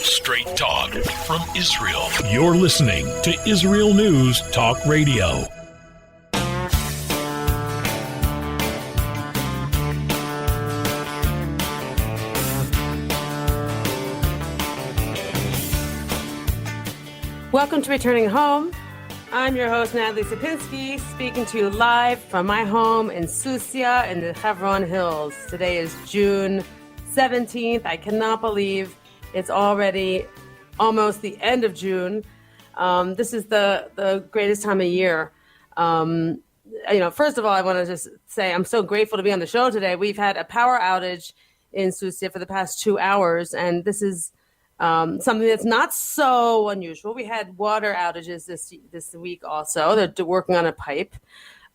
Straight talk from Israel. You're listening to Israel News Talk Radio. Welcome to Returning Home. I'm your host, Natalie Sapinski, speaking to you live from my home in Susia in the Hebron Hills. Today is June 17th. I cannot believe it's already almost the end of June. This is the greatest time of year. First of all, I want to just say I'm so grateful to be on the show today. We've had a power outage in Susia for the past 2 hours, and this is something that's not so unusual. We had water outages this week also. They're working on a pipe.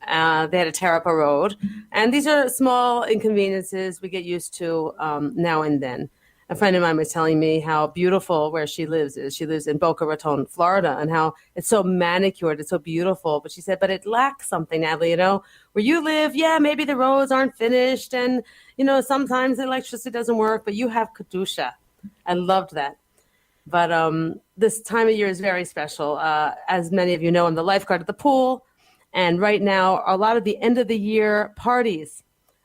They had to tear up a road. And these are small inconveniences we get used to now and then. A friend of mine was telling me how beautiful where she lives is. She lives in Boca Raton, Florida, and how it's so manicured, it's so beautiful. But she said, but it lacks something, Natalie, where you live, yeah, maybe the roads aren't finished and, sometimes the electricity doesn't work, but you have Kedusha. I loved that. But this time of year is very special. As many of you know, I'm the lifeguard at the pool. And right now, a lot of the end of the year parties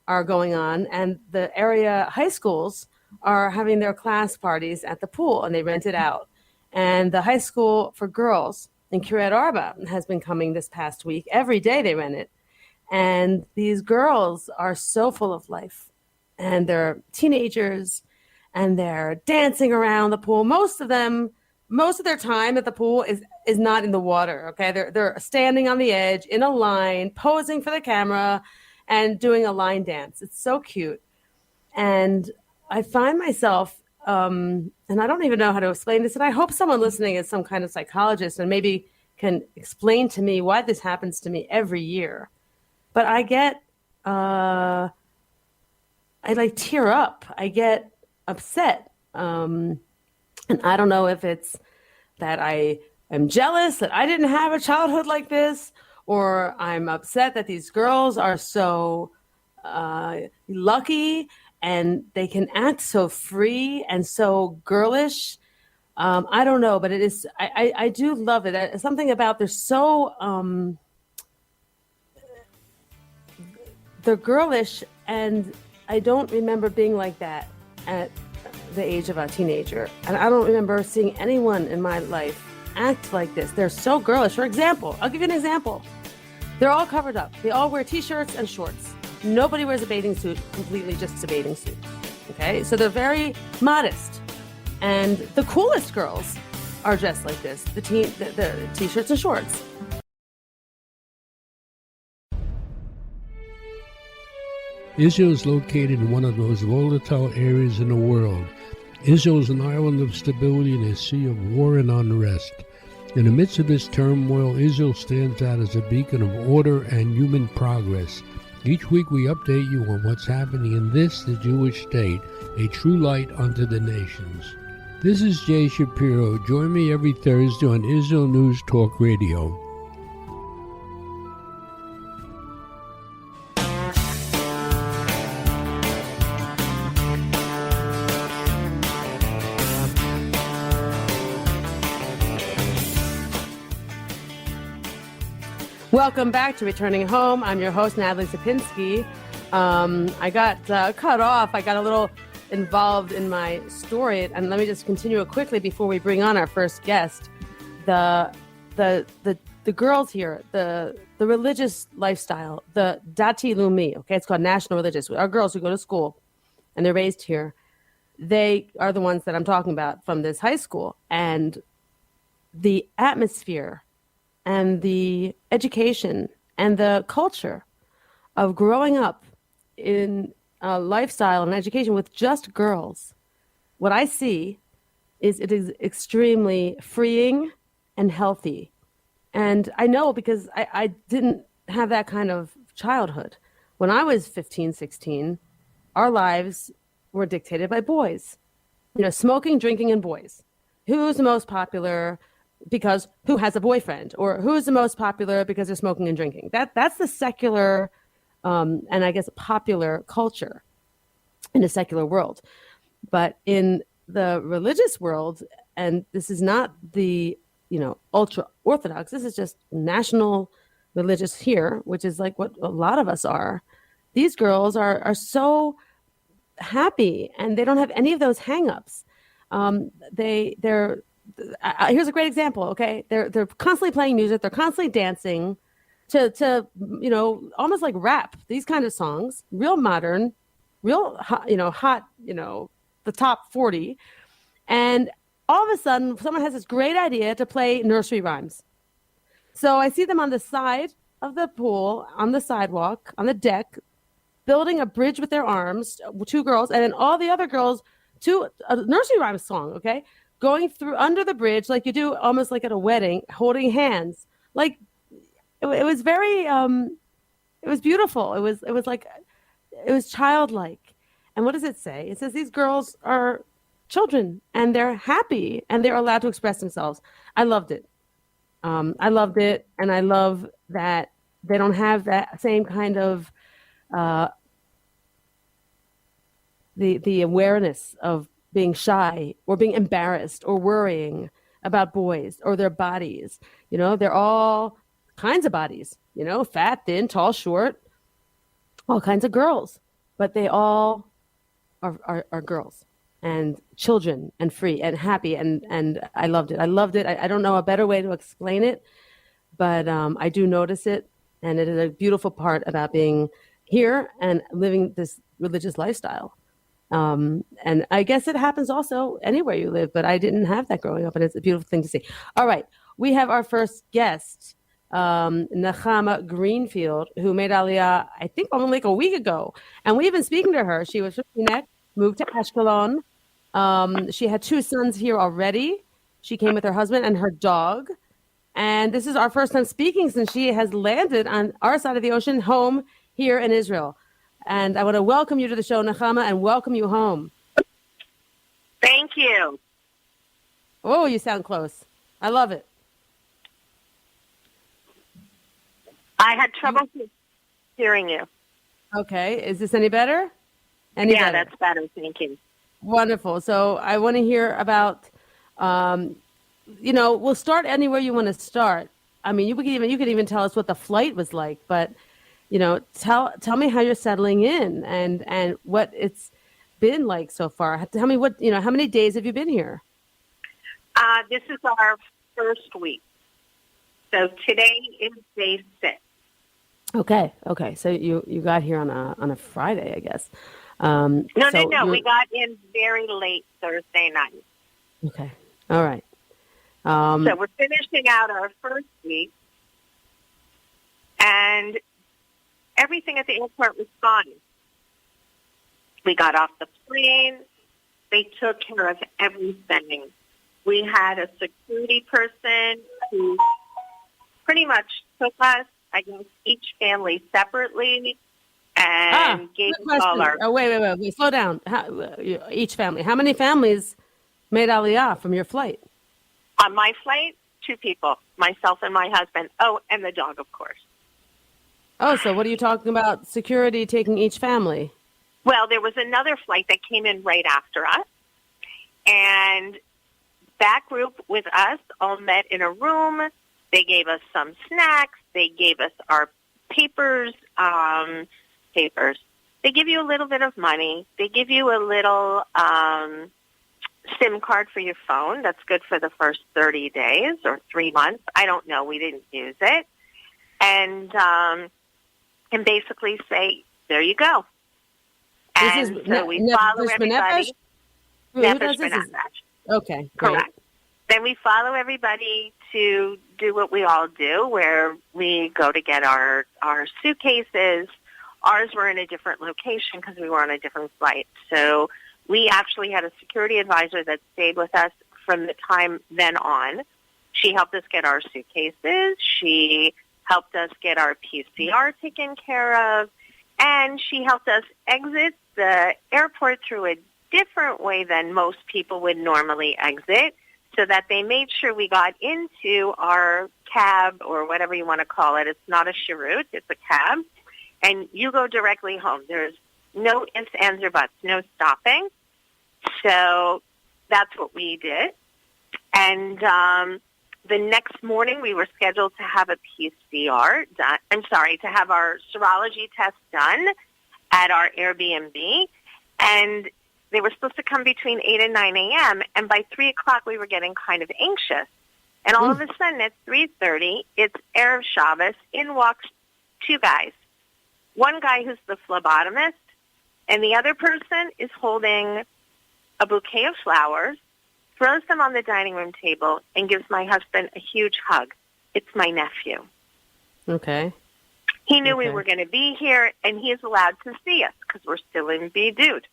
are going on. And the area high schools are having their class parties at the pool, and they rent it out. And the high school for girls in Kiryat Arba has been coming this past week. Every day they rent it. And these girls are so full of life. And they're teenagers. And they're dancing around the pool. Most of their time at the pool is not in the water. Okay, they're standing on the edge in a line, posing for the camera, and doing a line dance. It's so cute, and I find myself, and I don't even know how to explain this. And I hope someone listening is some kind of psychologist and maybe can explain to me why this happens to me every year. But I get, I tear up. I get upset. And I don't know if it's that I am jealous that I didn't have a childhood like this, or I'm upset that these girls are so lucky and they can act so free and so girlish. I don't know, but it is, I do love it. Something about they're so, they're girlish, and I don't remember being like that at the age of a teenager. And I don't remember seeing anyone in my life act like this. They're so girlish. For example, I'll give you an example. They're all covered up. They all wear t-shirts and shorts. Nobody wears a bathing suit, completely just a bathing suit. Okay? So they're very modest. And the coolest girls are dressed like this, the t-shirts and shorts. Israel is located in one of the most volatile areas in the world. Israel is an island of stability in a sea of war and unrest. In the midst of this turmoil, Israel stands out as a beacon of order and human progress. Each week we update you on what's happening in this, the Jewish state, a true light unto the nations. This is Jay Shapiro. Join me every Thursday on Israel News Talk Radio. Welcome back to Returning Home. I'm your host, Natalie Sapinski. I got cut off. I got a little involved in my story, and let me just continue it quickly before we bring on our first guest. The girls here, the religious lifestyle, the Dati Lumi, okay, it's called National Religious. Our girls who go to school and they're raised here, they are the ones that I'm talking about from this high school. And the atmosphere and the education and the culture of growing up in a lifestyle and education with just girls, what I see is it is extremely freeing and healthy. And I know because I didn't have that kind of childhood. When I was 15, 16, our lives were dictated by boys. Smoking, drinking, and boys. Who's the most popular because who has a boyfriend, or who's the most popular because they're smoking and drinking. That's the secular and I guess popular culture in a secular world. But in the religious world, and this is not the, ultra Orthodox, this is just national religious here, which is like what a lot of us are. These girls are so happy, and they don't have any of those hangups. They're here's a great example. Okay, they're constantly playing music, they're constantly dancing to almost like rap, these kind of songs, real modern, real hot, the top 40. And all of a sudden, someone has this great idea to play nursery rhymes. So I see them on the side of the pool, on the sidewalk, on the deck, building a bridge with their arms, two girls, and then all the other girls to a nursery rhyme song, okay? Going through under the bridge like you do almost like at a wedding, holding hands. Like it was very it was beautiful. It was childlike. And what does it say? It says these girls are children and they're happy and they're allowed to express themselves. I loved it. I loved it, and I love that they don't have that same kind of the awareness of being shy or being embarrassed or worrying about boys or their bodies. They're all kinds of bodies, fat, thin, tall, short, all kinds of girls, but they all are girls and children and free and happy. And I loved it. I don't know a better way to explain it, but I do notice it. And it is a beautiful part about being here and living this religious lifestyle. And I guess it happens also anywhere you live, but I didn't have that growing up, and it's a beautiful thing to see. All right. We have our first guest, Nechama Greenfield, who made Aliyah, I think, only like a week ago. And we've been speaking to her. She was from Teaneck, moved to Ashkelon. She had two sons here already. She came with her husband and her dog. And this is our first time speaking since she has landed on our side of the ocean, home here in Israel. And I want to welcome you to the show, Nechama, and welcome you home. Thank you. Oh, you sound close. I love it. I had trouble hearing you. Okay. Is this any better? Yeah, that's better. Thank you. Wonderful. So I want to hear about, we'll start anywhere you want to start. I mean, you could even tell us what the flight was like, but tell me how you're settling in and what it's been like so far. Tell me how many days have you been here? This is our first week. So today is day 6. Okay. So you got here on a Friday, I guess. No. We got in very late Thursday night. Okay. All right. So we're finishing out our first week, and everything at the airport was fine. We got off the plane. They took care of everything. We had a security person who pretty much took us, I guess, each family separately and gave us all our... Oh, wait. Slow down. Each family. How many families made Aliyah from your flight? On my flight, 2 people, myself and my husband. Oh, and the dog, of course. Oh, so what are you talking about, security taking each family? Well, there was another flight that came in right after us, and that group with us all met in a room. They gave us some snacks. They gave us our papers. They give you a little bit of money. They give you a little SIM card for your phone. That's good for the first 30 days or 3 months. I don't know. We didn't use it. And basically say, there you go. And so we follow everybody. Nefesh B'Nefesh. Okay, great. Correct. Then we follow everybody to do what we all do, where we go to get our suitcases. Ours were in a different location because we were on a different flight. So we actually had a security advisor that stayed with us from the time then on. She helped us get our suitcases. She helped us get our PCR taken care of. And she helped us exit the airport through a different way than most people would normally exit, so that they made sure we got into our cab, or whatever you want to call it. It's not a shirut, it's a cab. And you go directly home. There's no ifs, ands, or buts, no stopping. So that's what we did. And the next morning, we were scheduled to have a PCR done. To have our serology test done at our Airbnb. And they were supposed to come between 8 and 9 a.m. And by 3 o'clock, we were getting kind of anxious. And all of a sudden, at 3:30, it's Erev Shabbos. In walks two guys. One guy who's the phlebotomist, and the other person is holding a bouquet of flowers, throws them on the dining room table, and gives my husband a huge hug. It's my nephew. Okay. He knew we were going to be here, and he's allowed to see us because we're still in B-Dude.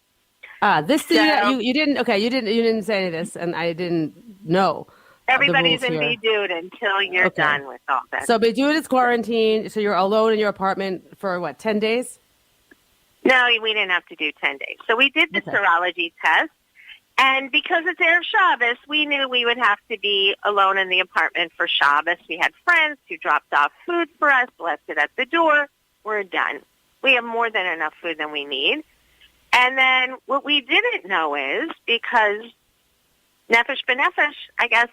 You didn't say any of this, and I didn't know. Everybody's in B-Dude until you're done with all this. So B-Dude is quarantined, so you're alone in your apartment for, 10 days? No, we didn't have to do 10 days. So we did the serology test, and because it's Erev Shabbos, we knew we would have to be alone in the apartment for Shabbos. We had friends who dropped off food for us, left it at the door. We're done. We have more than enough food than we need. And then what we didn't know is, because Nefesh B'Nefesh, I guess,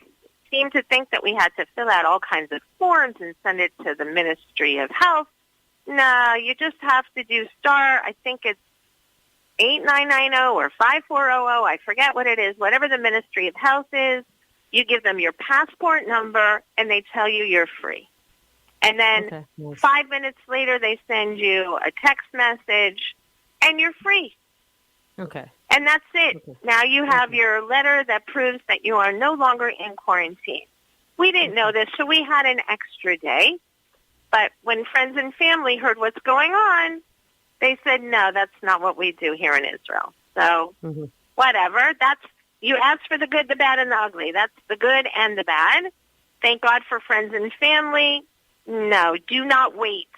seemed to think that we had to fill out all kinds of forms and send it to the Ministry of Health. No, you just have to do star, I think it's 8990 or 5400, I forget what it is, whatever the Ministry of Health is. You give them your passport number, and they tell you you're free. And then 5 minutes later, they send you a text message, and you're free. Okay. And that's it. Okay. Now you have your letter that proves that you are no longer in quarantine. We didn't know this, so we had an extra day. But when friends and family heard what's going on, they said, no, that's not what we do here in Israel. So whatever. You ask for the good, the bad, and the ugly. That's the good and the bad. Thank God for friends and family. No, do not wait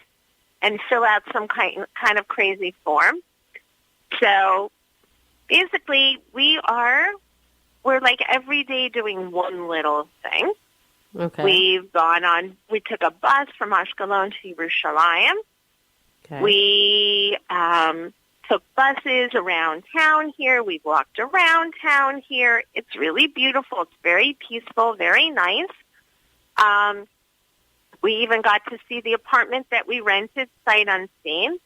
and fill out some kind of crazy form. So basically, we're like every day doing one little thing. Okay. We took a bus from Ashkelon to Yerushalayim. Okay. We took buses around town here. We walked around town here. It's really beautiful. It's very peaceful, very nice. We even got to see the apartment that we rented sight unseen,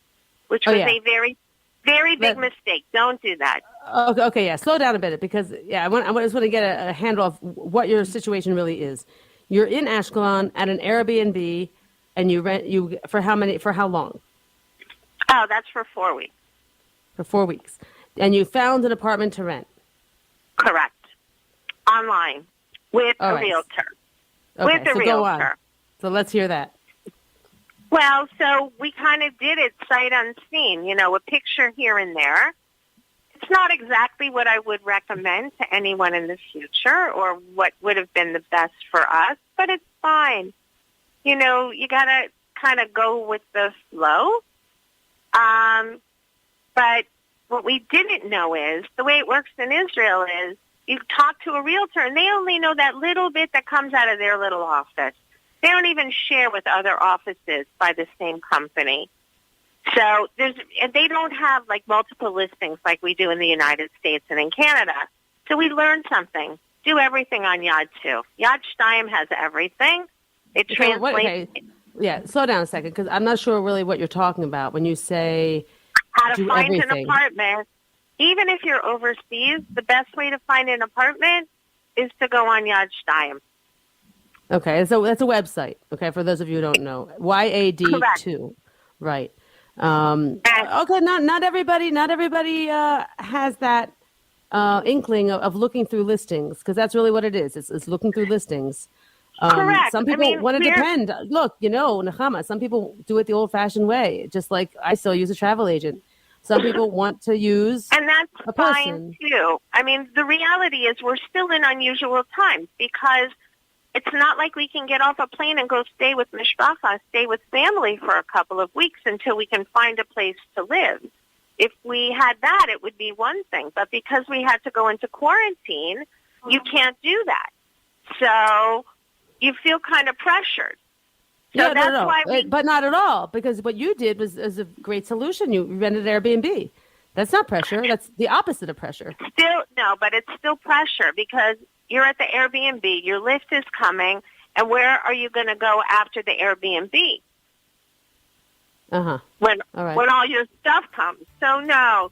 which was a very, very big mistake. Don't do that. Okay, yeah. Slow down a bit because, I just want to get a handle of what your situation really is. You're in Ashkelon at an Airbnb, and for how long? Oh, that's for 4 weeks. For 4 weeks. And you found an apartment to rent? Correct. Online. With a realtor. Okay, so go on. So let's hear that. Well, so we kind of did it sight unseen, a picture here and there. It's not exactly what I would recommend to anyone in the future or what would have been the best for us, but it's fine. You got to kind of go with the flow. But what we didn't know is the way it works in Israel is you talk to a realtor and they only know that little bit that comes out of their little office. They don't even share with other offices by the same company. So they don't have multiple listings like we do in the United States and in Canada. So we learned something. Do everything on Yad 2. Yad Shtayim has everything. It translates. Slow down a second because I'm not sure really what you're talking about when you say how to find an apartment. Even if you're overseas, the best way to find an apartment is to go on Yad Shtayim. Okay, so that's a website. Okay, for those of you who don't know, YAD2, right? Okay, not everybody has that inkling of looking through listings because that's really what it is. It's looking through listings. Correct. Some people want to depend. Look, Nechama, some people do it the old-fashioned way, just like I still use a travel agent. Some people want to use and that's a person. Fine too. The reality is we're still in unusual times because it's not like we can get off a plane and go stay with mishpacha, stay with family for a couple of weeks until we can find a place to live. If we had that, it would be one thing. But because we had to go into quarantine, you can't do that. So you feel kind of pressured. So why but not at all, because what you did was a great solution. You rented Airbnb. That's not pressure. That's the opposite of pressure. But it's still pressure because you're at the Airbnb, your lift is coming, and where are you going to go after the Airbnb? When all your stuff comes. So no,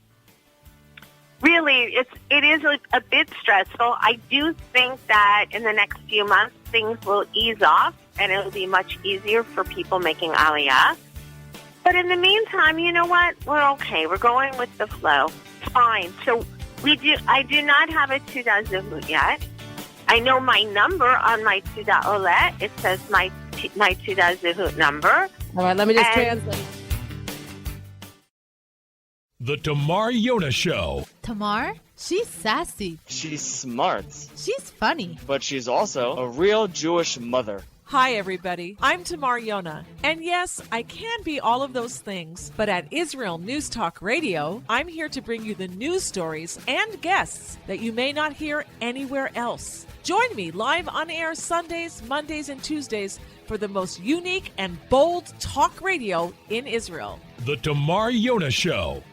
really, it is a bit stressful. I do think that in the next few months things will ease off, and it'll be much easier for people making Aliyah. But in the meantime, you know what? We're okay. We're going with the flow. It's fine. So I do not have a Teudat Zehut yet. I know my number on my Teudat Olet. It says my Teudat Zehut number. All right, let me just translate. The Tamar Yona Show. Tamar? She's sassy. She's smart. She's funny. But she's also a real Jewish mother. Hi, everybody. I'm Tamar Yona. And yes, I can be all of those things. But at Israel News Talk Radio, I'm here to bring you the news stories and guests that you may not hear anywhere else. Join me live on air Sundays, Mondays, and Tuesdays for the most unique and bold talk radio in Israel. The Tamar Yona Show.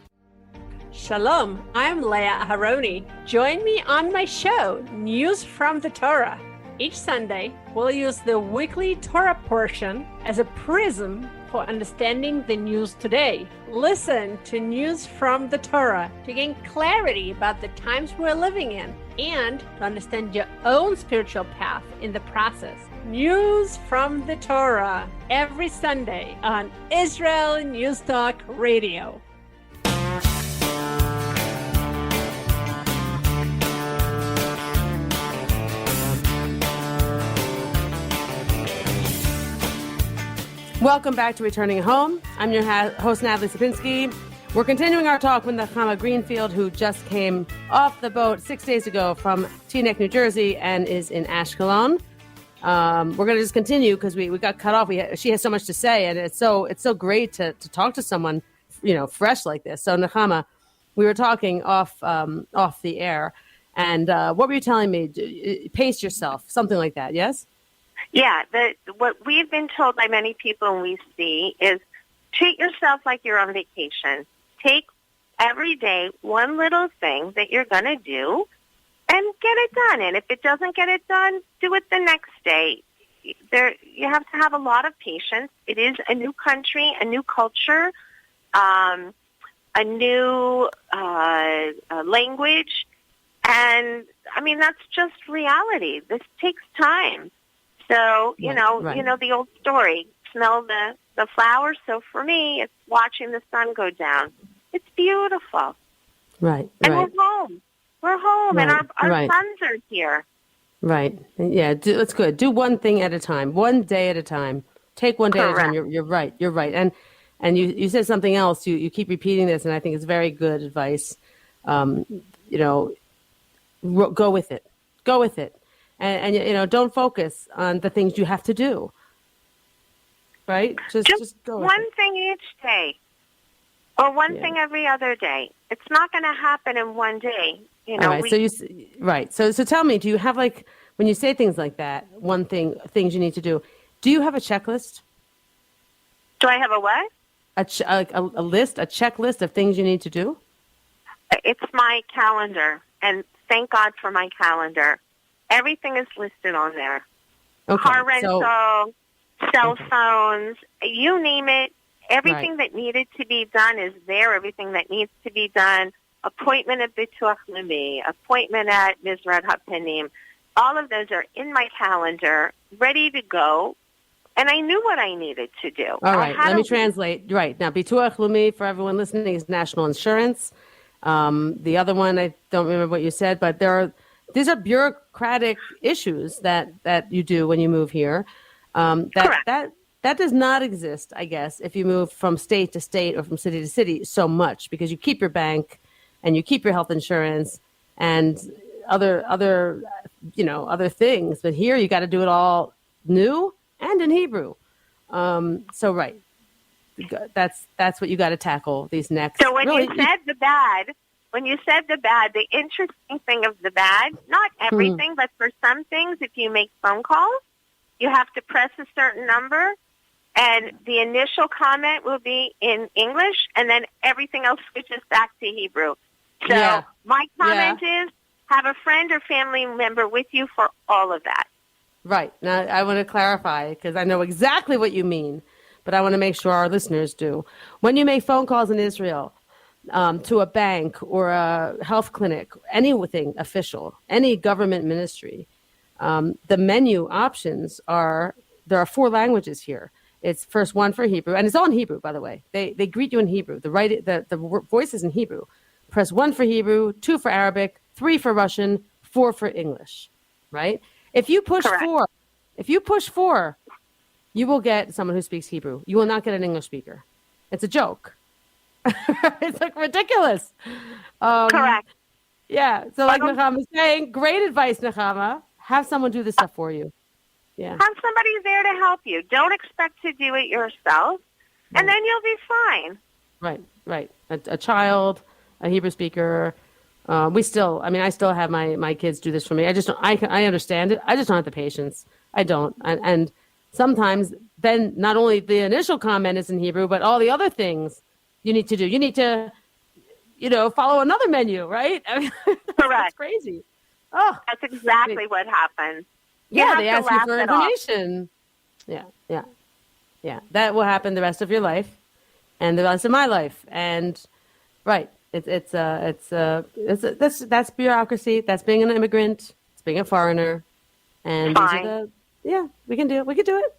Shalom, I'm Leah Aharoni. Join me on my show, News from the Torah. Each Sunday, we'll use the weekly Torah portion as a prism for understanding the news today. Listen to News from the Torah to gain clarity about the times we're living in and to understand your own spiritual path in the process. News from the Torah every Sunday on Israel News Talk Radio. Welcome back to Returning Home. I'm your host, Natalie Sapinski. We're continuing our talk with Nechama Greenfield, who just came off the boat 6 days ago from Teaneck, New Jersey, and is in Ashkelon. We're going to just continue because we got cut off. She has so much to say, and it's so great to talk to someone, fresh like this. So Nechama, we were talking off the air, and what were you telling me? Pace yourself, something like that. Yes. Yeah, what we've been told by many people and we see is treat yourself like you're on vacation. Take every day one little thing that you're going to do and get it done. And if it doesn't get it done, do it the next day. You have to have a lot of patience. It is a new country, a new culture, a new language. And, I mean, that's just reality. This takes time. So, you know the old story, smell the flowers. So for me, it's watching the sun go down. It's beautiful. Right. And we're home. We're home, and our sons are here. Right. Yeah, that's good. Do one thing at a time, one day at a time. Take one day at a time. You're right. You're right. And you said something else. You keep repeating this, and I think it's very good advice. Go with it. Go with it. And don't focus on the things you have to do. Right? Just go with one thing each day, or one thing every other day. It's not going to happen in one day. All right. So tell me, do you have when you say things like that, things you need to do? Do you have a checklist? Do I have a what? A list, a checklist of things you need to do? It's my calendar, and thank God for my calendar. Everything is listed on there. Okay, car rental, cell phones, you name it. Everything that needed to be done is there. Everything that needs to be done. Appointment at Bituach Leumi, appointment at Mizrad HaPenim. All of those are in my calendar, ready to go. And I knew what I needed to do. All right, let me translate. Right. Now, Bituach Leumi, for everyone listening, is national insurance. The other one, I don't remember what you said, but these are bureaucratic issues that you do when you move here. That does not exist, I guess, if you move from state to state or from city to city so much, because you keep your bank and you keep your health insurance and other things. But here you got to do it all new and in Hebrew. That's what you got to tackle these next. So when you said the bad, the interesting thing of the bad, not everything, but for some things, if you make phone calls, you have to press a certain number. And the initial comment will be in English, and then everything else switches back to Hebrew. So my comment is have a friend or family member with you for all of that. Right. Now, I want to clarify because I know exactly what you mean, but I want to make sure our listeners do. When you make phone calls in Israel to a bank or a health clinic, anything official, any government ministry, the menu options there are 4 languages here. It's first one for Hebrew, and it's all in Hebrew, by the way. They greet you in Hebrew. The voice is in Hebrew. Press 1 for Hebrew, 2 for Arabic, 3 for Russian, 4 for English, right? If you push 4, you will get someone who speaks Hebrew. You will not get an English speaker. It's a joke. It's like ridiculous. Correct. Yeah. So like Nechama is saying, great advice, Nechama. Have someone do this stuff for you. Yeah. Have somebody there to help you. Don't expect to do it yourself, and then you'll be fine. Right. A child, a Hebrew speaker. I still have my kids do this for me. I understand it. I just don't have the patience. I don't. And sometimes then not only the initial comment is in Hebrew, but all the other things you need to do. You need to, follow another menu, right? I mean, Correct. That's crazy. Oh, that's exactly what happens. They ask you for information. Yeah. That will happen the rest of your life, and the rest of my life. And right, that's bureaucracy. That's being an immigrant. It's being a foreigner. And Fine. We can do it.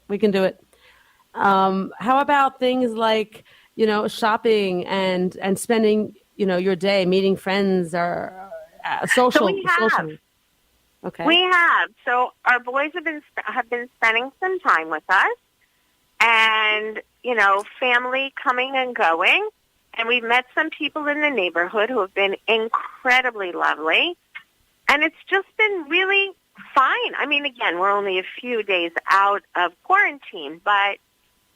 We can do it. How about things like shopping and spending your day meeting friends or social? So we have. Social. Okay. We have. So our boys have been spending some time with us, and family coming and going, and we've met some people in the neighborhood who have been incredibly lovely, and it's just been really fine. I mean, again, we're only a few days out of quarantine, but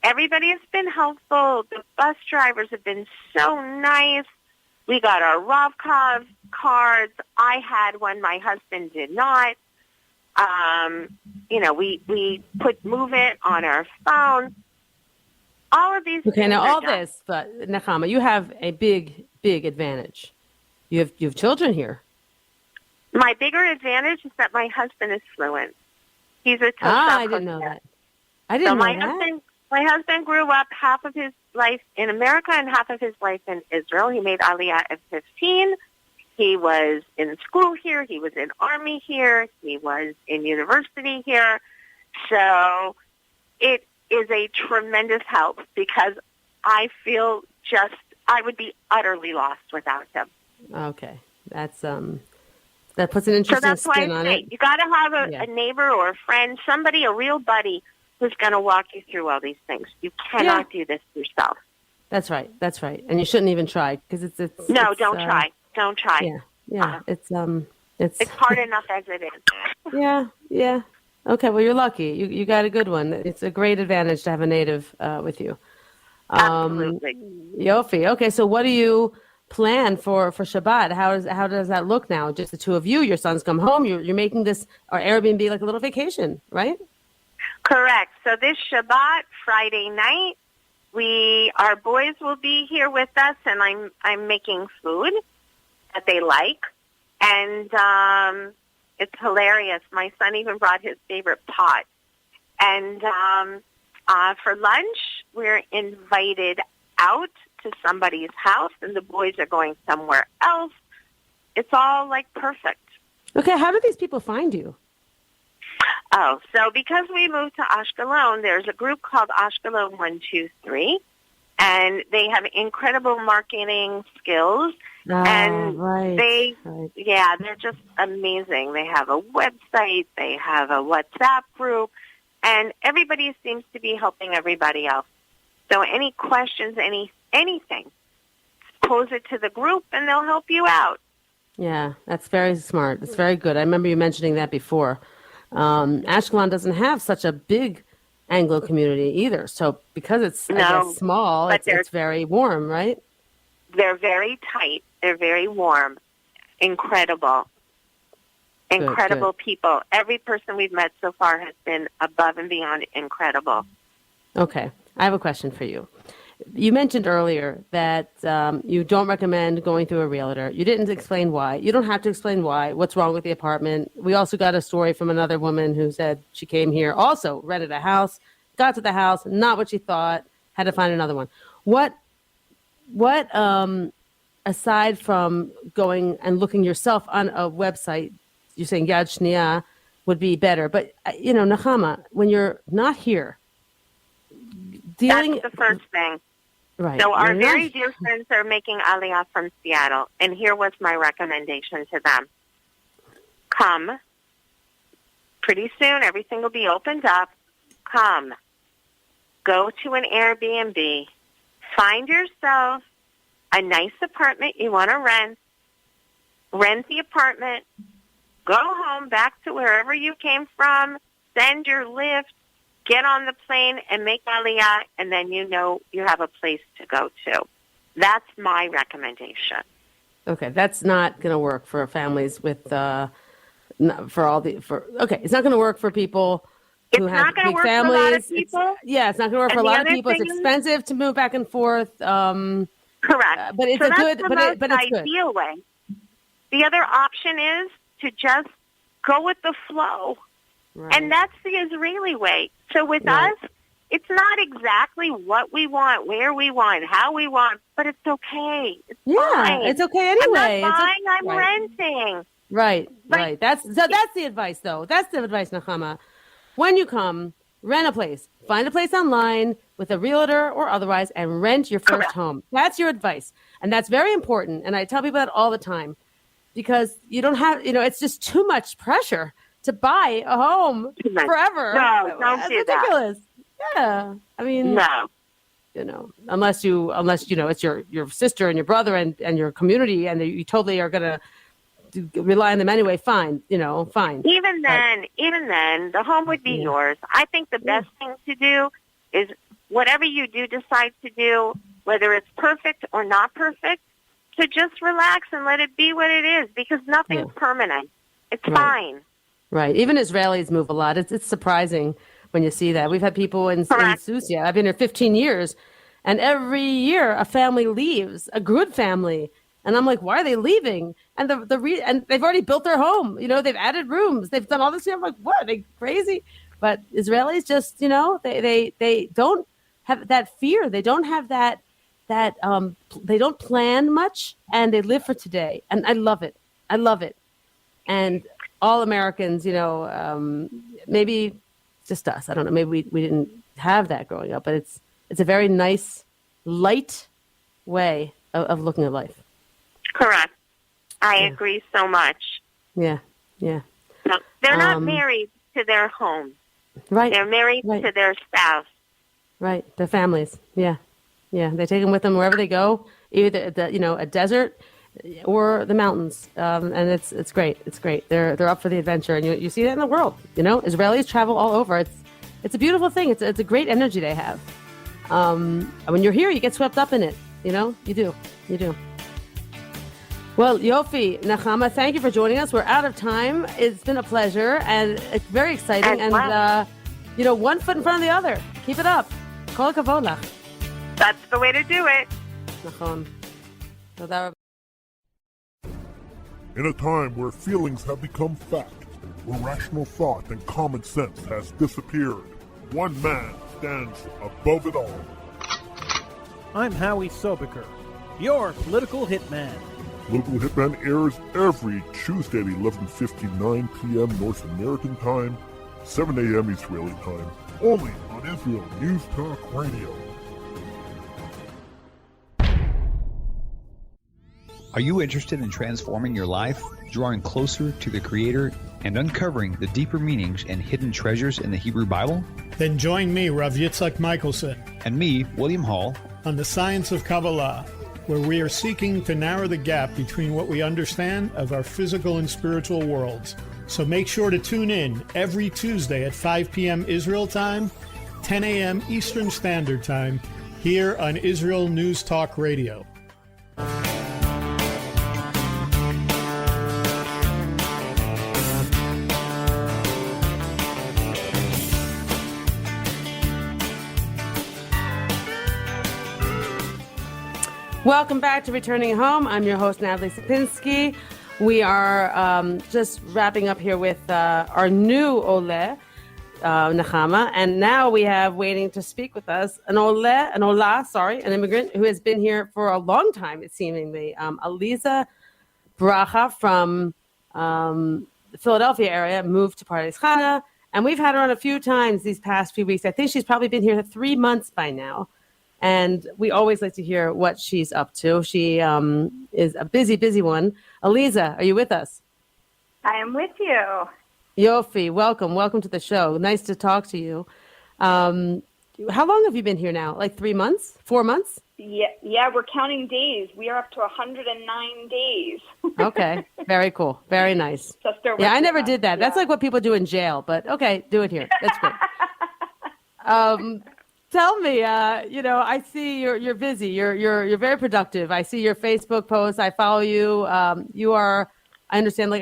everybody has been helpful. The bus drivers have been so nice. We got our Ravkov cards. I had one. My husband did not. We put Move It on our phone. All of these things. Okay, now all this, but Nechama, you have a big advantage. You have children here. My bigger advantage is that my husband is fluent. He's a I didn't know that. I didn't know that. My husband grew up half of his life in America and half of his life in Israel. He made Aliyah at 15. He was in school here. He was in Army here. He was in university here. So it is a tremendous help because I feel I would be utterly lost without him. Okay. That puts an interesting spin on it. You got to have a neighbor or a friend, somebody, a real buddy who's going to walk you through all these things. You cannot do this yourself. That's right. And you shouldn't even try because it's don't try. Don't try. Yeah. It's hard enough as it is. Yeah. Okay. Well, you're lucky. You got a good one. It's a great advantage to have a native with you. Absolutely. Yofi. Okay. So what do you plan for Shabbat? How does that look now? Just the two of you. Your sons come home. You're making this our Airbnb like a little vacation, right? Correct. So this Shabbat, Friday night, our boys will be here with us, and I'm making food that they like, and it's hilarious. My son even brought his favorite pot, and for lunch, we're invited out to somebody's house, and the boys are going somewhere else. It's all like perfect. Okay, how do these people find you? Oh, so because we moved to Ashkelon, there's a group called Ashkelon 123, and they have incredible marketing skills, and they're just amazing. They have a website, they have a WhatsApp group, and everybody seems to be helping everybody else. So any questions, anything, pose it to the group, and they'll help you out. Yeah, that's very smart. It's very good. I remember you mentioning that before. Ashkelon doesn't have such a big Anglo community either. So because it's I guess, small, it's very warm, right? They're very tight. They're very warm. Incredible. Incredible people. Every person we've met so far has been above and beyond incredible. Okay. I have a question for you. You mentioned earlier that you don't recommend going through a realtor. You didn't explain why. You don't have to explain why. What's wrong with the apartment? We also got a story from another woman who said she came here, also rented a house, got to the house, not what she thought, had to find another one. What aside from going and looking yourself on a website, you're saying Yad Shniya would be better. But, Nechama, when you're not here, That's the first thing. Right. So our very dear friends are making Aliyah from Seattle, and here was my recommendation to them. Come. Pretty soon, everything will be opened up. Come. Go to an Airbnb. Find yourself a nice apartment you want to rent. Rent the apartment. Go home, back to wherever you came from. Send your Lyft. Get on the plane and make Aliyah, and then you have a place to go to. That's my recommendation. Okay, that's not going to work for families with it's not going to work for people who have big families. It's not going to work for a lot of people. It's expensive to move back and forth. Correct, but it's the ideal way. The other option is to just go with the flow. Right. And that's the Israeli way. So with us, it's not exactly what we want, where we want, how we want, but it's okay. It's fine. It's okay anyway. I'm not buying, I'm renting. Right. That's the advice, though. That's the advice, Nechama. When you come, rent a place. Find a place online with a realtor or otherwise and rent your first home. That's your advice. And that's very important. And I tell people that all the time because you don't have, it's just too much pressure to buy a home forever. No, don't do ridiculous. That. Yeah. I mean, no. Unless it's your sister and your brother and your community and you totally are going to rely on them anyway, fine. Fine. Even then, the home would be yours. I think the best thing to do is whatever you do decide to do, whether it's perfect or not perfect, to just relax and let it be what it is because nothing's permanent. It's fine. Right. Even Israelis move a lot. It's surprising when you see that. We've had people in Susia. I've been here 15 years, and every year a family leaves, a good family. And I'm like, why are they leaving? And and they've already built their home. They've added rooms. They've done all this. I'm like, what? Are they crazy? But Israelis just, they don't have that fear. They don't have that they don't plan much, and they live for today. And I love it. And all Americans, maybe just us. I don't know. Maybe we didn't have that growing up, but it's a very nice, light way of looking at life. Correct. I agree so much. Yeah. No, they're not married to their home. Right. They're married to their spouse. Right. Their families. Yeah. They take them with them wherever they go, either a desert or the mountains, and it's great. It's great. They're up for the adventure, and you see that in the world. Israelis travel all over. It's a beautiful thing. It's a great energy they have. And when you're here, you get swept up in it. You do. Well, Yofi, Nechama, thank you for joining us. We're out of time. It's been a pleasure, and it's very exciting. And one foot in front of the other. Keep it up. Kol hakavod lach. That's the way to do it. Nachon. Toda. In a time where feelings have become fact, where rational thought and common sense has disappeared, one man stands above it all. I'm Howie Sobiker, your political hitman. Political Hitman airs every Tuesday at 11:59 p.m. North American time, 7 a.m. Israeli time, only on Israel News Talk Radio. Are you interested in transforming your life, drawing closer to the Creator, and uncovering the deeper meanings and hidden treasures in the Hebrew Bible? Then join me, Rav Yitzhak Michelson, and me, William Hall, on the Science of Kabbalah, where we are seeking to narrow the gap between what we understand of our physical and spiritual worlds. So make sure to tune in every Tuesday at 5 p.m. Israel time, 10 a.m. Eastern Standard Time, here on Israel News Talk Radio. Welcome back to Returning Home. I'm your host, Natalie Sapinski. We are just wrapping up here with our new Ole, Nechama. And now we have waiting to speak with us an immigrant who has been here for a long time, it seemingly. Aliza Bracha from the Philadelphia area moved to Pardes Chana. And we've had her on a few times these past few weeks. I think she's probably been here 3 months by now. And we always like to hear what she's up to. She is a busy one. Aliza, are you with us? I am with you. Yofi, welcome to the show. Nice to talk to you. How long have you been here now? Like 3 months? 4 months? Yeah, we're counting days. We are up to 109 days. Okay, very cool. Very nice. Yeah, I never did that. Yeah. That's like what people do in jail, but okay, do it here. That's great. Tell me, I see you're busy. You're very productive. I see your Facebook posts. I follow you. You are, I understand,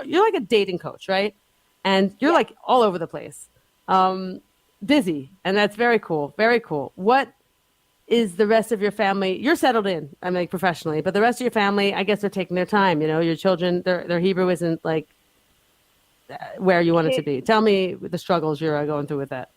you're like a dating coach, right? And you're like all over the place. Busy, and that's very cool. Very cool. What is the rest of your family? You're settled in, professionally, but the rest of your family, I guess, they're taking their time. Your children, their Hebrew isn't like where you want it to be. Tell me the struggles you're going through with that.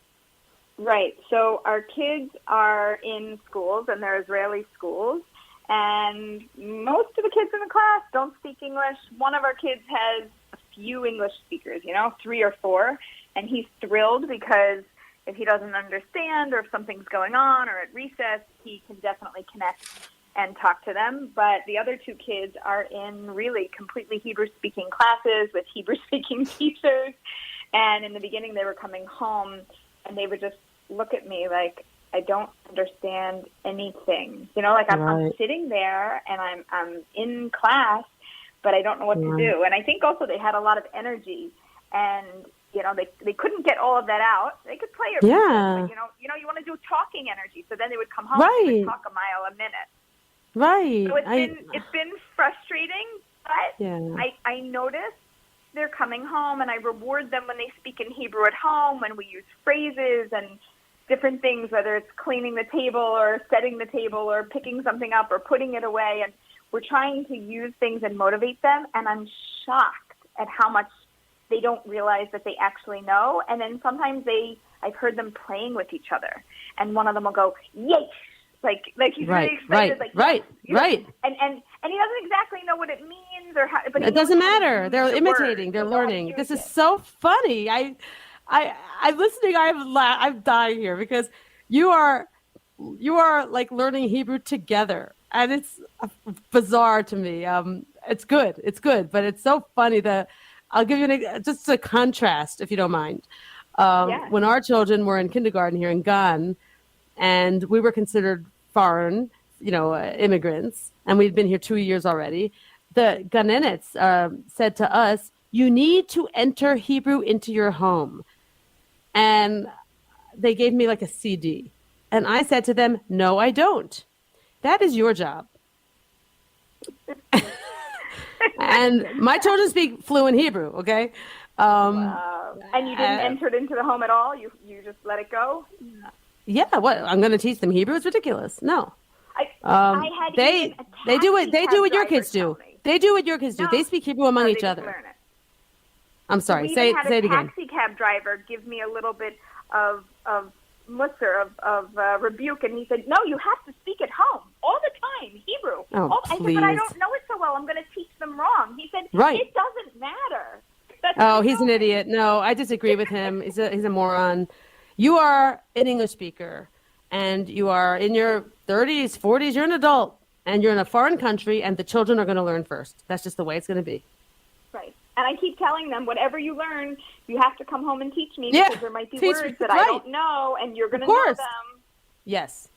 Right. So our kids are in schools, and they're Israeli schools, and most of the kids in the class don't speak English. One of our kids has a few English speakers, 3 or 4, and he's thrilled because if he doesn't understand or if something's going on or at recess, he can definitely connect and talk to them. But the other 2 kids are in really completely Hebrew-speaking classes with Hebrew-speaking teachers, and in the beginning they were coming home and they would just look at me like I don't understand anything. I'm sitting there and I'm in class, but I don't know what to do. And I think also they had a lot of energy, and they couldn't get all of that out. They could play it, but you want to do talking energy. So then they would come home and they would talk a mile a minute. Right. So it's been frustrating, but I notice they're coming home, and I reward them when they speak in Hebrew at home, when we use phrases and different things, whether it's cleaning the table or setting the table or picking something up or putting it away. And we're trying to use things and motivate them, and I'm shocked at how much they don't realize that they actually know. And then sometimes I've heard them playing with each other, and one of them will go, "Yay!" Like he's really excited. Right. And he doesn't exactly know what it means or how. But it doesn't matter. They're imitating. They're learning. This is so funny. I'm listening. I'm dying here because you are like learning Hebrew together, and it's bizarre to me. It's good, but it's so funny that I'll give you just a contrast, if you don't mind. When our children were in kindergarten here in Gan, and we were considered foreign, immigrants, and we'd been here 2 years already, the Ganenets said to us, "You need to enter Hebrew into your home." And they gave me like a CD. And I said to them, "No, I don't. That is your job." And my children speak fluent Hebrew, okay? Wow. And you didn't enter it into the home at all? You just let it go? Yeah, what? I'm going to teach them Hebrew? It's ridiculous. No. They do what your kids do. They do what your kids do. They speak Hebrew among each other. I'm sorry. Say it again. A taxi cab driver give me a little bit of musser, of rebuke, and he said, "No, you have to speak at home all the time, Hebrew." Oh, I said, "But I don't know it so well. I'm going to teach them wrong." He said, "Right. It doesn't matter." Oh, he's an idiot. No, I disagree with him. He's a moron. You are an English speaker, and you are in your 30s, 40s. You're an adult, and you're in a foreign country, and the children are going to learn first. That's just the way it's going to be. Right. And I keep telling them, whatever you learn, you have to come home and teach me, because there might be words that I don't know, and you're going to know them. Yes.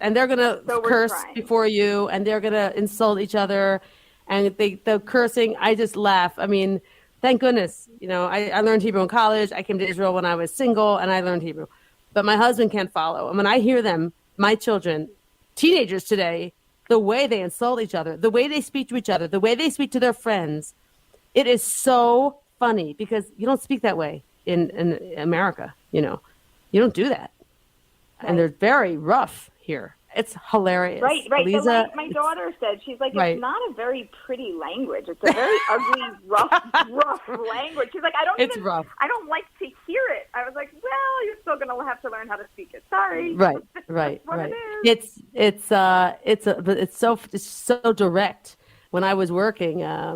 And they're going to curse before you, and they're going to insult each other, and the cursing, I just laugh. I mean, thank goodness. I learned Hebrew in college. I came to Israel when I was single, and I learned Hebrew. But my husband can't follow. And when I hear them, my children, teenagers today, the way they insult each other, the way they speak to each other, the way they speak to their friends, it is so funny because you don't speak that way in America. You don't do that. Right. And they're very rough here. It's hilarious. Right. Lisa, My daughter said, she's like, right. it's not a very pretty language. It's a very ugly, rough language. She's like, I don't like to hear it. I was like, well, you're still going to have to learn how to speak it. Sorry. Right. It's so direct. When I was working, I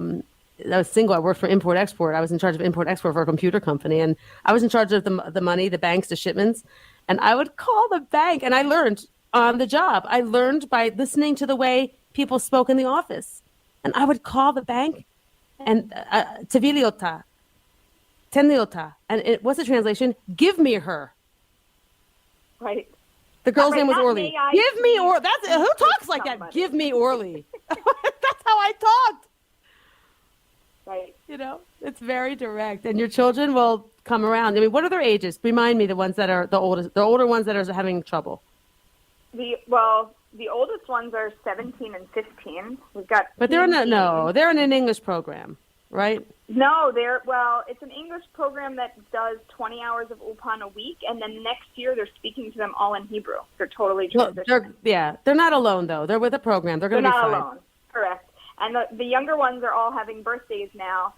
was single. I worked for import export. I was in charge of import export for a computer company, and I was in charge of the money, the banks, the shipments. And I would call the bank, and I learned on the job. I learned by listening to the way people spoke in the office. And I would call the bank and Teviliota, Tenliota. And what's the translation? Give me her. Right. The girl's name was Orly. Give me Orly. That's who talks like somebody. That? Give me Orly. That's how I talked. Right. You know, it's very direct. And your children will come around. I mean, what are their ages? Remind me, the ones that are the oldest, the older ones that are having trouble. The oldest ones are 17 and 15. We've got. But they're they're in an English program, right? No, it's an English program that does 20 hours of Ulpan a week, and then next year they're speaking to them all in Hebrew. They're totally transitioning. They're not alone though. They're with a program. They're going to be fine. They're not alone. Correct. And the younger ones are all having birthdays now.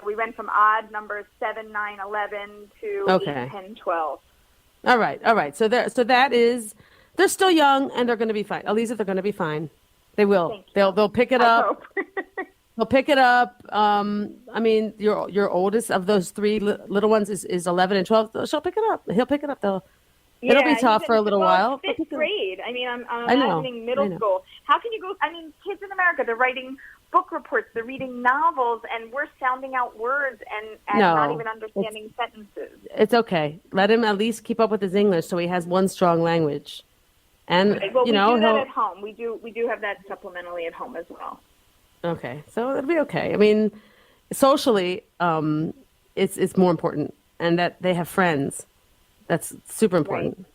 We went from odd numbers 7, 9, 11 to 8, 10, 12. All right. So they're still young and they're going to be fine. Elisa, they're going to be fine. They will. They'll pick it up. They'll pick it up. I mean, your oldest of those three little ones is 11 and 12. She'll pick it up. He'll pick it up. It'll be tough for a little while. Fifth grade. I mean, I'm imagining middle school. How can you go? I mean, kids in America, they're writing book reports, they're reading novels, and we're sounding out words and not even understanding sentences. It's okay. Let him at least keep up with his English so he has one strong language. And we do that at home. We do have that supplementally at home as well. Okay, so it'll be okay. I mean, socially, it's more important, and that they have friends. That's super important. Right.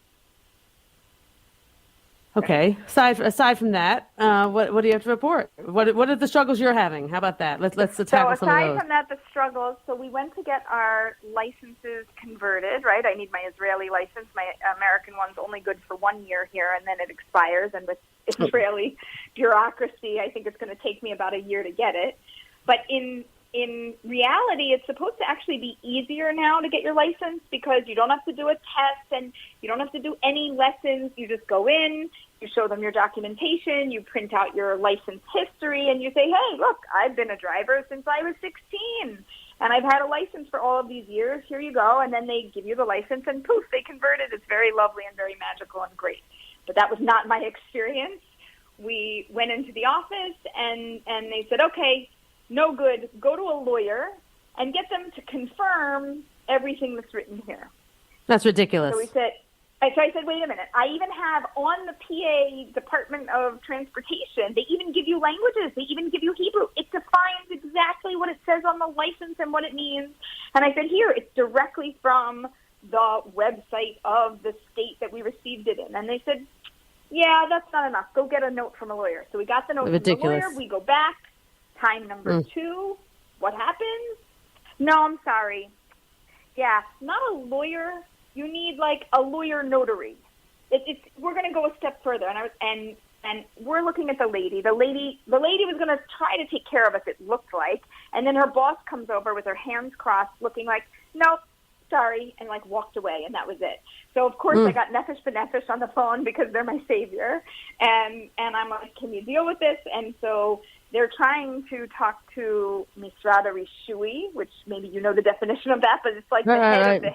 Okay. Aside from that, what do you have to report? What are the struggles you're having? How about that? Let's tackle some of those. Aside from that, the struggles. So we went to get our licenses converted. Right. I need my Israeli license. My American one's only good for 1 year here, and then it expires. And with Israeli bureaucracy, I think it's going to take me about a year to get it. But in reality, it's supposed to actually be easier now to get your license because you don't have to do a test and you don't have to do any lessons. You just go in, you show them your documentation, you print out your license history, and you say, hey, look, I've been a driver since I was 16, and I've had a license for all of these years. Here you go. And then they give you the license, and poof, they convert it. It's very lovely and very magical and great. But that was not my experience. We went into the office, and they said, okay, no good, go to a lawyer and get them to confirm everything that's written here. That's ridiculous. So I said, wait a minute. I even have on the PA Department of Transportation, they even give you languages. They even give you Hebrew. It defines exactly what it says on the license and what it means. And I said, here, it's directly from the website of the state that we received it in. And they said, yeah, that's not enough. Go get a note from a lawyer. So we got the note from the lawyer. We go back. Time number 2, what happens? No, I'm sorry. Yeah, not a lawyer. You need like a lawyer notary. We're going to go a step further, and we're looking at the lady. The lady was going to try to take care of us. It looked like, and then her boss comes over with her hands crossed, looking like, nope, sorry, and like walked away, and that was it. So of course I got Nefesh B'Nefesh on the phone because they're my savior, and I'm like, can you deal with this? And so they're trying to talk to Misrad Rishui, which maybe you know the definition of that, but it's like the head of the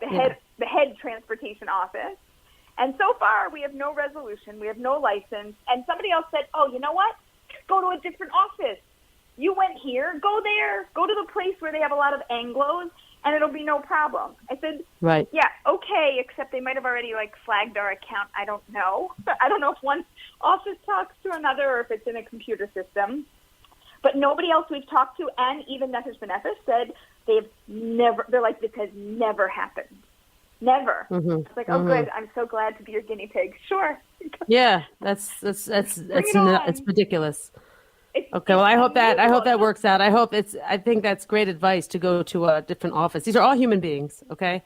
head, the head transportation office. And so far, we have no resolution. We have no license. And somebody else said, oh, you know what? Go to a different office. You went here. Go there. Go to the place where they have a lot of Anglos, and it'll be no problem. I said, right. Yeah, okay, except they might have already, flagged our account. I don't know. I don't know if one office talks to another or if it's in a computer system. But nobody else we've talked to, and even Nefesh B'Nefesh, said they're like, this has never happened. Never. Mm-hmm. It's like, oh, good. I'm so glad to be your guinea pig. Sure. Yeah, it's ridiculous. Okay, well, I hope that works out. I think that's great advice to go to a different office. These are all human beings, okay?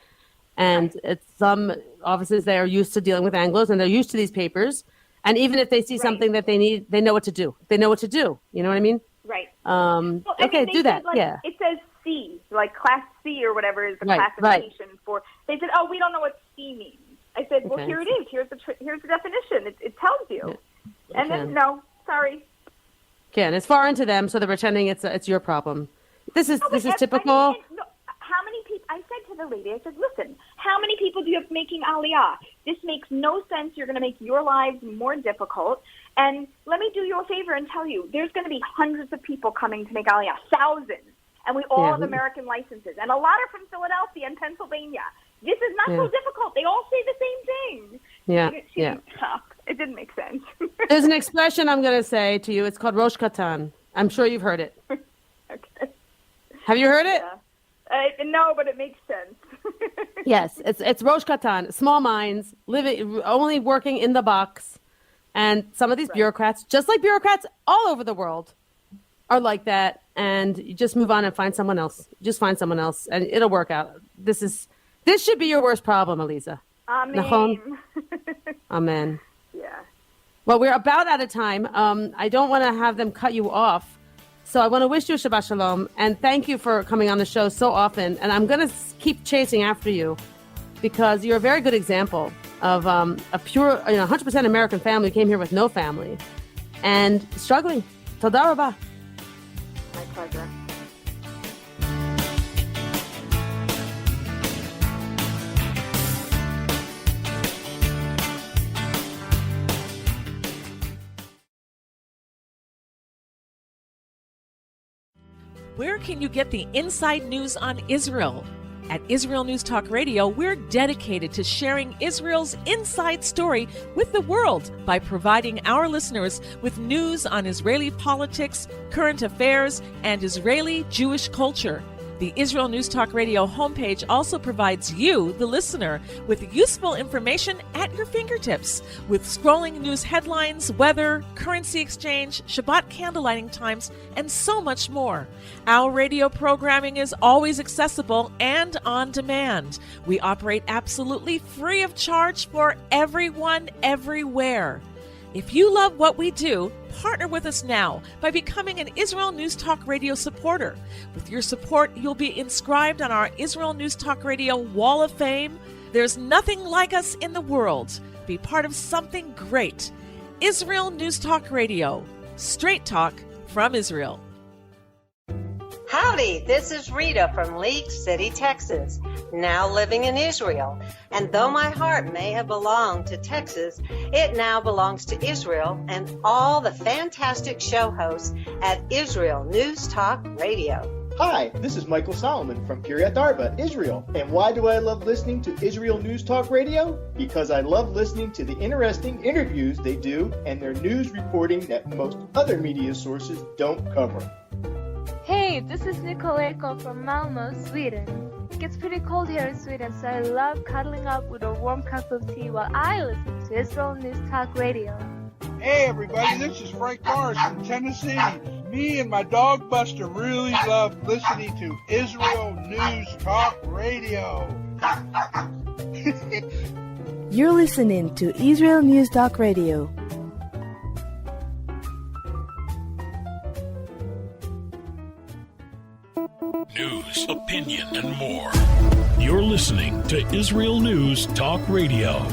And it's some offices, they are used to dealing with Anglos and they're used to these papers. And even if they see something that they need, they know what to do. They know what to do. You know what I mean? Right. Okay, do that. Yeah. It says C, like Class C or whatever is the Right, classification for. They said, "Oh, we don't know what C means." I said, "Well, Okay. here it is. Here's the definition. It tells you." Yeah. And then, no, sorry. Yeah, and it's foreign to them, so they're pretending it's your problem. This is typical. How many people? I said to the lady, I said, "Listen, how many people do you have making Aliyah? This makes no sense. You're going to make your lives more difficult. And let me do you a favor and tell you, there's going to be hundreds of people coming to make Aliyah, thousands, and we all have American licenses, and a lot are from Philadelphia and Pennsylvania. This is not so difficult. They all say the same thing." Yeah, She didn't talk. It didn't make sense. There's an expression I'm going to say to you. It's called Rosh Katan. I'm sure you've heard it. Okay. Have you heard it? Yeah. No, but it makes sense. Yes, it's Rosh Katan. Small minds, only working in the box. And some of these bureaucrats, just like bureaucrats all over the world, are like that. And you just move on and find someone else. Just find someone else, and it'll work out. This should be your worst problem, Eliza. Amen. Amen. Yeah. Well, we're about out of time. I don't want to have them cut you off. So I want to wish you Shabbat Shalom. And thank you for coming on the show so often. And I'm going to keep chasing after you because you're a very good example of a pure, 100% American family who came here with no family and struggling. Toda rabah. My pleasure. Where can you get the inside news on Israel? At Israel News Talk Radio, we're dedicated to sharing Israel's inside story with the world by providing our listeners with news on Israeli politics, current affairs, and Israeli Jewish culture. The Israel News Talk Radio homepage also provides you, the listener, with useful information at your fingertips, with scrolling news headlines, weather, currency exchange, Shabbat candlelighting times, and so much more. Our radio programming is always accessible and on demand. We operate absolutely free of charge for everyone, everywhere. If you love what we do, partner with us now by becoming an Israel News Talk Radio supporter. With your support, you'll be inscribed on our Israel News Talk Radio Wall of Fame. There's nothing like us in the world. Be part of something great. Israel News Talk Radio. Straight talk from Israel. Howdy, this is Rita from League City, Texas, now living in Israel. And though my heart may have belonged to Texas, it now belongs to Israel and all the fantastic show hosts at Israel News Talk Radio. Hi, this is Michael Solomon from Kiryat Arba, Israel. And why do I love listening to Israel News Talk Radio? Because I love listening to the interesting interviews they do and their news reporting that most other media sources don't cover. Hey, this is Nicoleko from Malmö, Sweden. It gets pretty cold here in Sweden, so I love cuddling up with a warm cup of tea while I listen to Israel News Talk Radio. Hey everybody, this is Frank Morris from Tennessee. Me and my dog Buster really love listening to Israel News Talk Radio. You're listening to Israel News Talk Radio. News, opinion, and more. You're listening to Israel News Talk Radio.